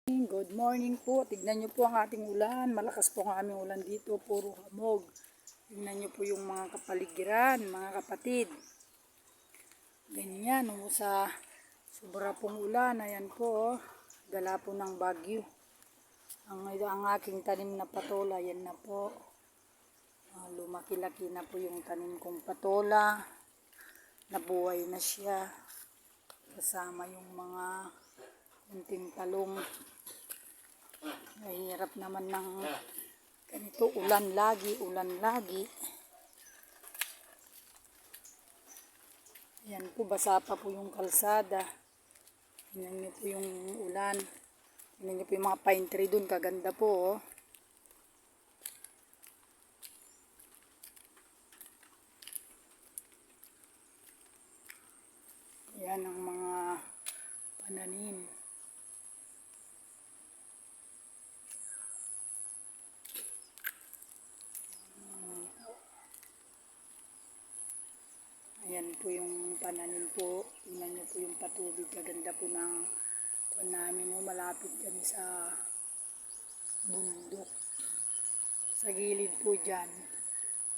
Good morning po. Tignan nyo po ang ating ulan. Malakas po ang aming ulan dito. Puro hamog. Tignan nyo po yung mga kapaligiran, mga kapatid. Ganyan. Sa sobra pong ulan. Ayan po. Dala po ng bagyo. Ang aking tanim na patola. Yan na po. Lumaki-laki na po yung tanim kong patola. Nabuhay na siya. Kasama yung mga kunting talong. Mahirap naman ng ganito, ulan lagi. Yan po, basa pa po yung kalsada. Tingnan nyo po yung ulan. Tingnan nyo po yung mga pine tree dun, kaganda po. Oh. Yan ang mga pananim. Ayan po yung pananim po. Tingnan nyo po yung patubig. Kaganda po ng namin. Malapit kami sa bundok. Sa gilid po dyan.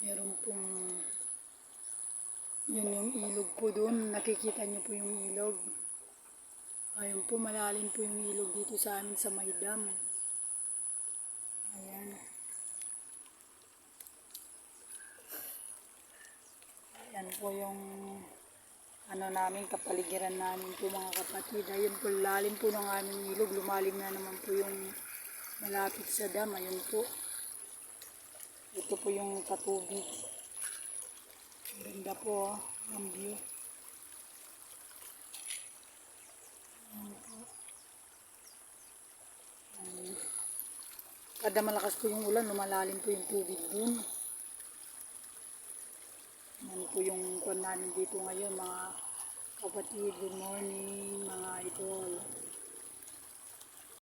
Meron pong yun yung ilog po doon. Nakikita nyo po yung ilog. Ayun po, malalim po yung ilog dito sa amin sa Maydam. Ayan. Yan po yung namin, kapaligiran namin po mga kapatid. Ayun po, lalim po ng aming ilog. Lumalim na naman po yung malapit sa dam. Ayun po. Ito po yung patubig. Ganda po ang view. Ayan po. Kada malakas po yung ulan, lumalalim po yung tubig dun. Yan po yung namin dito ngayon mga kapatid. Good morning mga idol.